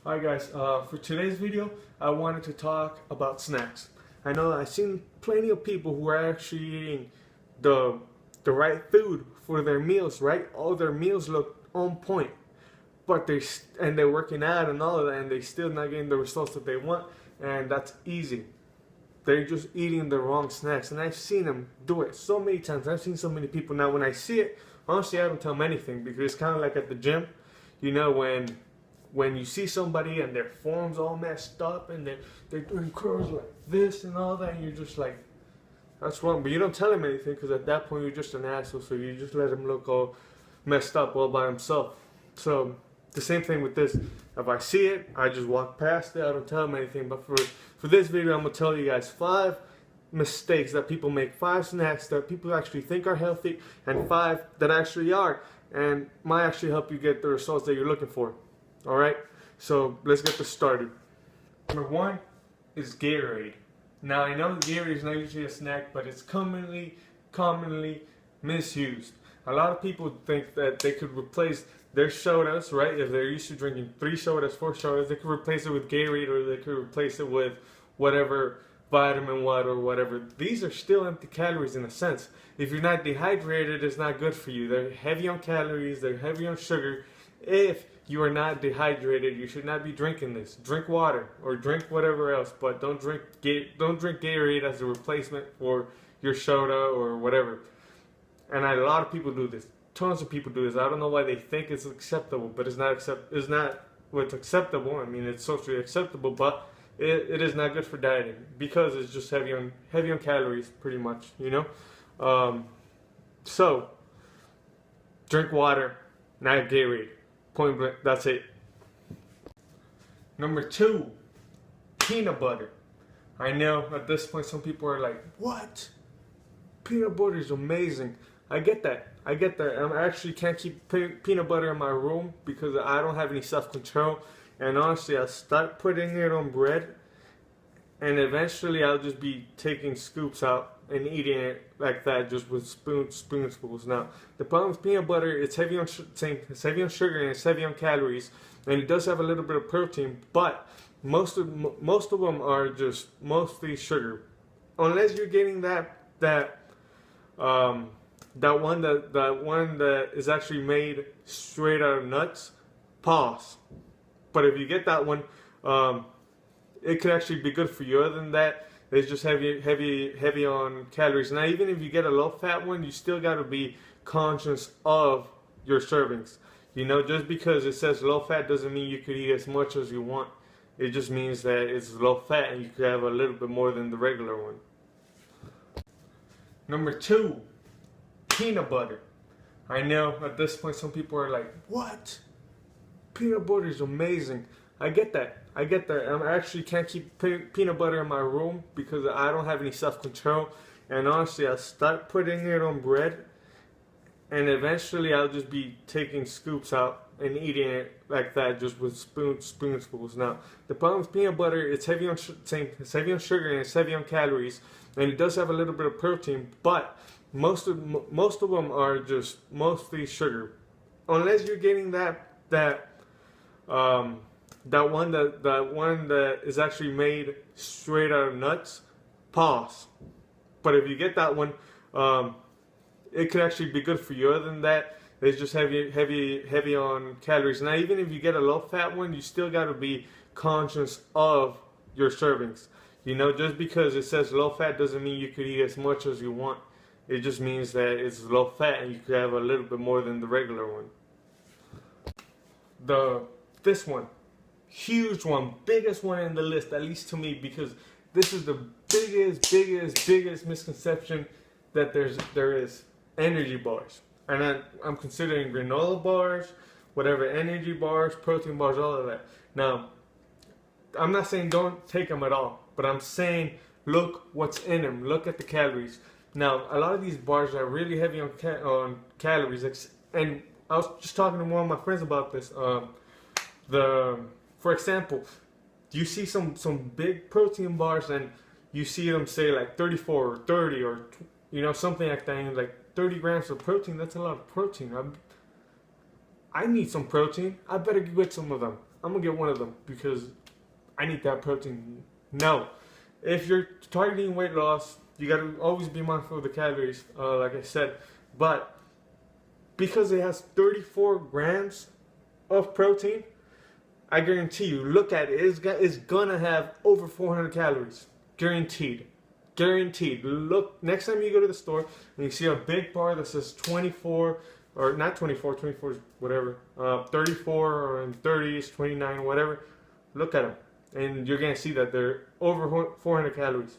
Hi guys, for today's video I wanted to talk about snacks. I know I've seen plenty of people who are actually eating the right food for their meals, right? All their meals look on point, but they're working out and all of that, and they're still not getting the results that they want, and that's easy. They're just eating the wrong snacks, and I've seen them do it so many times. I've seen so many people. Now when I see it, honestly I don't tell them anything, because it's kind of like at the gym, you know, when you see somebody and their form's all messed up and they're doing curls like this and all that, and you're just like, that's wrong. But you don't tell them anything, because at that point you're just an asshole, so you just let him look all messed up all by himself. So the same thing with this. If I see it, I just walk past it. I don't tell them anything. But for this video, I'm going to tell you guys 5 mistakes that people make, 5 snacks that people actually think are healthy, and 5 that actually are, and might actually help you get the results that you're looking for. Alright, so let's get this started. Number 1 is Gatorade. Now I know Gatorade is not usually a snack, but it's commonly misused. A lot of people think that they could replace their sodas, right? If they're used to drinking 3 sodas, 4 sodas, they could replace it with Gatorade, or they could replace it with whatever vitamin water or whatever. These are still empty calories in a sense. If you're not dehydrated, it's not good for you. They're heavy on calories, they're heavy on sugar. If you are not dehydrated, you should not be drinking this. Drink water or drink whatever else, but don't drink Gatorade as a replacement for your soda or whatever. And a lot of people do this. Tons of people do this. I don't know why they think it's acceptable, but it's not what's acceptable. I mean, it's socially acceptable, but it is not good for dieting, because it's just heavy on calories, pretty much, you know. So drink water, not Gatorade. Point blank, that's it. Number 2, peanut butter. I know at this point some people are like, what? Peanut butter is amazing. I get that. I actually can't keep peanut butter in my room because I don't have any self-control. And honestly, I'll start putting it on bread, and eventually I'll just be taking scoops out and eating it like that, just with spoonfuls. Now, the problem with peanut butter, it's heavy on sugar and it's heavy on calories, and it does have a little bit of protein, but most of them are just mostly sugar. Unless you're getting that one that is actually made straight out of nuts, pause. But if you get that one, it could actually be good for you. Other than that, it's just heavy on calories. Now, even if you get a low-fat one, you still got to be conscious of your servings. You know, just because it says low-fat doesn't mean you could eat as much as you want. It just means that it's low-fat and you could have a little bit more than the regular one. Number 2, peanut butter. I know at this point some people are like, what? Peanut butter is amazing. I get that. I actually can't keep peanut butter in my room because I don't have any self-control. And honestly, I'll start putting it on bread, and eventually I'll just be taking scoops out and eating it like that, just with spoonfuls. Now, the problem with peanut butter, it's heavy on sugar and it's heavy on calories, and it does have a little bit of protein, but most of them are just mostly sugar. Unless you're getting that one that is actually made straight out of nuts, pause. But if you get that one, it could actually be good for you. Other than that, it's just heavy on calories. Now, even if you get a low-fat one, you still got to be conscious of your servings. You know, just because it says low-fat doesn't mean you could eat as much as you want. It just means that it's low-fat and you could have a little bit more than the regular one. This one. Huge one, biggest one in the list, at least to me, because this is the biggest misconception that there is. Energy bars. And I'm considering granola bars, whatever, energy bars, protein bars, all of that. Now, I'm not saying don't take them at all, but I'm saying look what's in them, look at the calories. Now, a lot of these bars are really heavy on calories, and I was just talking to one of my friends about this. For example, you see some big protein bars, and you see them say like 34 or 30 or, you know, something like that, and like 30 grams of protein. That's a lot of protein. I need some protein. I better get some of them. I'm gonna get one of them because I need that protein. No, if you're targeting weight loss, you gotta always be mindful of the calories, like I said. But because it has 34 grams of protein, I guarantee you, look at it, it's gonna have over 400 calories. Guaranteed. Guaranteed. Look, next time you go to the store and you see a big bar that says 24, or not 24, 24 is whatever, 34 or in 30s, 29, whatever, look at them. And you're gonna see that they're over 400 calories.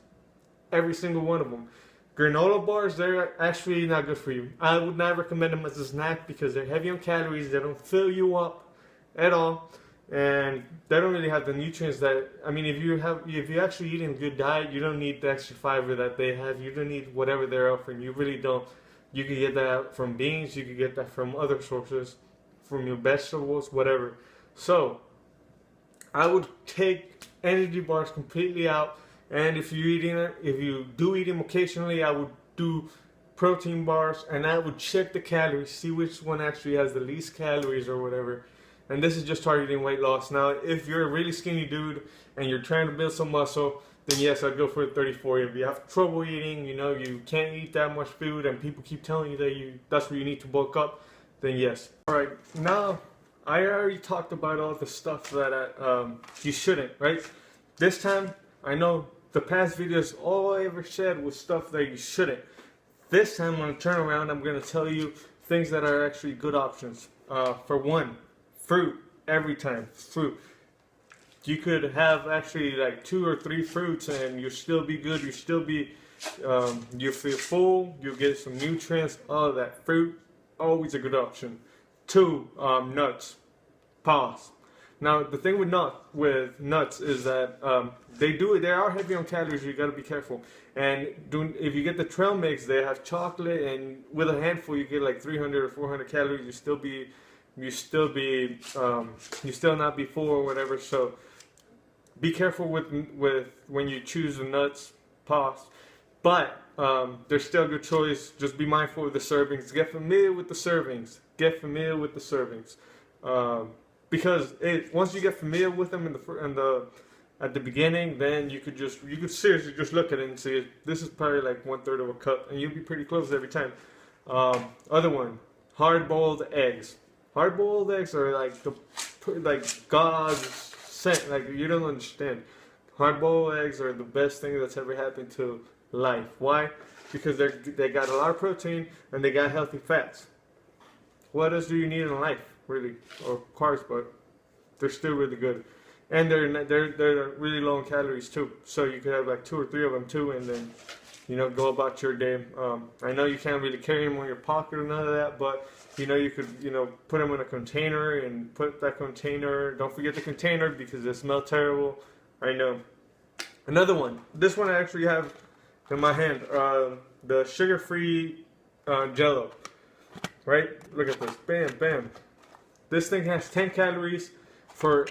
Every single one of them. Granola bars, they're actually not good for you. I would not recommend them as a snack because they're heavy on calories. They don't fill you up at all, and they don't really have the nutrients that, I mean, if you're actually eating a good diet, you don't need the extra fiber that they have. You don't need whatever they're offering. You really don't. You can get that from beans. You can get that from other sources, from your vegetables, whatever. So I would take energy bars completely out. And if you do eat them occasionally, I would do protein bars, and I would check the calories, see which one actually has the least calories or whatever. And this is just targeting weight loss. Now, if you're a really skinny dude and you're trying to build some muscle, then yes, I'd go for the 34. If you have trouble eating, you can't eat that much food, and people keep telling you that that's where you need to bulk up, then yes. All right, now I already talked about all the stuff that you shouldn't, right? This time, I know the past videos, all I ever said was stuff that you shouldn't. This time, I'm going to turn around. I'm going to tell you things that are actually good options. For one, fruit. Every time, fruit. You could have actually like 2 or 3 fruits, and you'll still be good. You'll still be, you'll feel full. You'll get some nutrients. All of that. Fruit, always a good option. 2, nuts. Pause. Now, the thing with nuts is that they are heavy on calories. You got to be careful. And if you get the trail mix, they have chocolate, and with a handful you get like 300 or 400 calories. You still not be full or whatever. So be careful with when you choose the nuts. Pause. But they're still a good choice. Just be mindful of the servings. Get familiar with the servings. Because once you get familiar with them at the beginning, then you could seriously just look at it and see this is probably like 1/3 of a cup, and you'll be pretty close every time. Other one, hard-boiled eggs. Hard-boiled eggs are like God's sent. Like, you don't understand. Hard-boiled eggs are the best thing that's ever happened to life. Why? Because they got a lot of protein and they got healthy fats. What else do you need in life? Really, or carbs, but they're still really good, and they're really low in calories too. So you could have like 2 or 3 of them too, and then go about your day. I know you can't really carry them in your pocket or none of that, but you could put them in a container and put that container. Don't forget the container because they smell terrible. I know. Another one. This one I actually have in my hand. The sugar-free Jello. Right? Look at this. Bam, bam. This thing has 10 calories for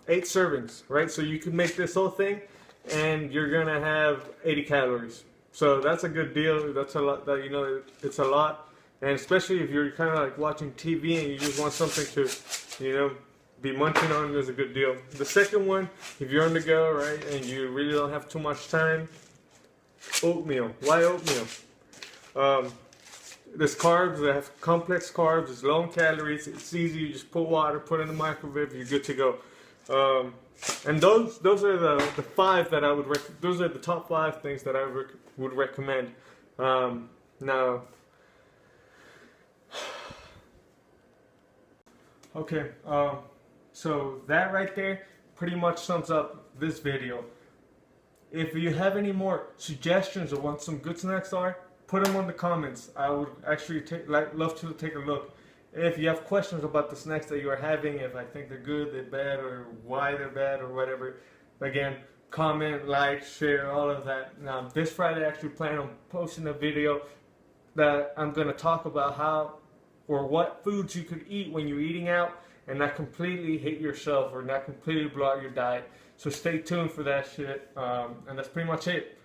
8 servings, right? So you can make this whole thing, and you're gonna have 80 calories. So that's a good deal. That's a lot. It's a lot, and especially if you're kind of like watching TV and you just want something to, be munching on, is a good deal. The second one, if you're on the go, right, and you really don't have too much time, oatmeal. Why oatmeal? There's carbs, they have complex carbs, it's low in calories, it's easy, you just put water, put it in the microwave, you're good to go. And those are the 5 that I would those are the top 5 things that I would recommend. Now, okay, so that right there pretty much sums up this video. If you have any more suggestions or what some good snacks are, put them on the comments. I would actually love to take a look. If you have questions about the snacks that you are having, if I think they're good, they're bad, or why they're bad, or whatever, again, comment, like, share, all of that. Now, this Friday I actually plan on posting a video that I'm going to talk about how or what foods you could eat when you're eating out and not completely hate yourself or not completely blow out your diet. So stay tuned for that shit. And that's pretty much it.